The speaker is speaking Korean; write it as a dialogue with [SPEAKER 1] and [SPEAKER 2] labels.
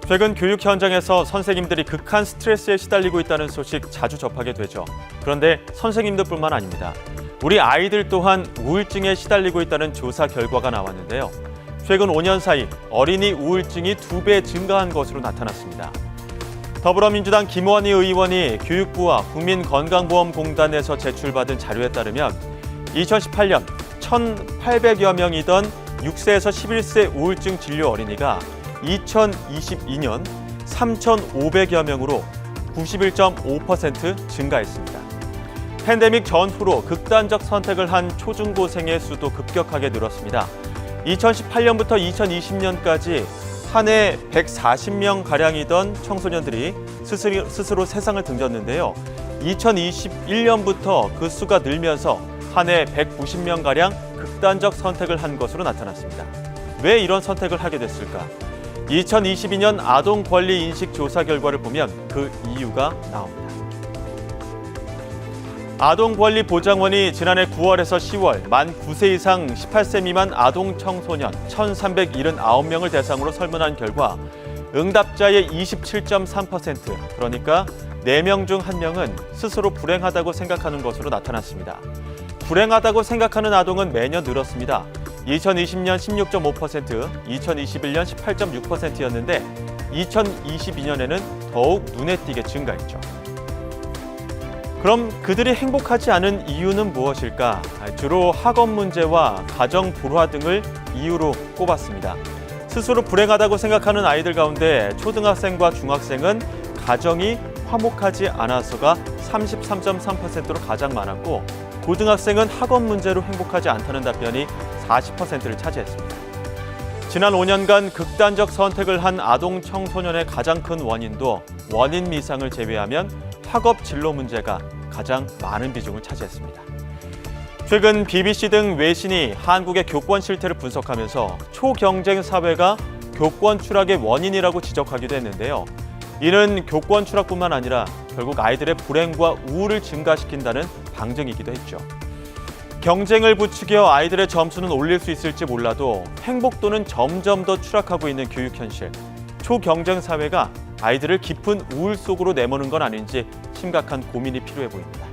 [SPEAKER 1] 최근 교육 현장에서 선생님들이 극한 스트레스에 시달리고 있다는 소식 자주 접하게 되죠. 그런데 선생님들뿐만 아닙니다. 우리 아이들 또한 우울증에 시달리고 있다는 조사 결과가 나왔는데요. 최근 5년 사이 어린이 우울증이 2배 증가한 것으로 나타났습니다. 더불어민주당 김원희 의원이 교육부와 국민건강보험공단에서 제출받은 자료에 따르면 2018년 1,800여 명이던 6세에서 11세 우울증 진료 어린이가 2022년 3,500여 명으로 91.5% 증가했습니다. 팬데믹 전후로 극단적 선택을 한 초중고생의 수도 급격하게 늘었습니다. 2018년부터 2020년까지 한 해 140명가량이던 청소년들이 스스로 세상을 등졌는데요. 2021년부터 그 수가 늘면서 한 해 190명가량 극단적 선택을 한 것으로 나타났습니다. 왜 이런 선택을 하게 됐을까? 2022년 아동권리인식조사 결과를 보면 그 이유가 나옵니다. 아동권리보장원이 지난해 9월에서 10월 만 9세 이상 18세 미만 아동 청소년 1,379명을 대상으로 설문한 결과 응답자의 27.3%, 그러니까 4명 중 1명은 스스로 불행하다고 생각하는 것으로 나타났습니다. 불행하다고 생각하는 아동은 매년 늘었습니다. 2020년 16.5%, 2021년 18.6%였는데 2022년에는 더욱 눈에 띄게 증가했죠. 그럼 그들이 행복하지 않은 이유는 무엇일까? 주로 학업 문제와 가정 불화 등을 이유로 꼽았습니다. 스스로 불행하다고 생각하는 아이들 가운데 초등학생과 중학생은 가정이 화목하지 않아서가 33.3%로 가장 많았고, 고등학생은 학업 문제로 행복하지 않다는 답변이 40%를 차지했습니다. 지난 5년간 극단적 선택을 한 아동 청소년의 가장 큰 원인도 원인 미상을 제외하면 학업 진로 문제가 가장 많은 비중을 차지했습니다. 최근 BBC 등 외신이 한국의 교권 실태를 분석하면서 초경쟁 사회가 교권 추락의 원인이라고 지적하기도 했는데요. 이는 교권 추락뿐만 아니라 결국 아이들의 불행과 우울을 증가시킨다는 방증이기도 했죠. 경쟁을 부추겨 아이들의 점수는 올릴 수 있을지 몰라도 행복도는 점점 더 추락하고 있는 교육 현실. 초경쟁 사회가 아이들을 깊은 우울 속으로 내모는 건 아닌지 심각한 고민이 필요해 보입니다.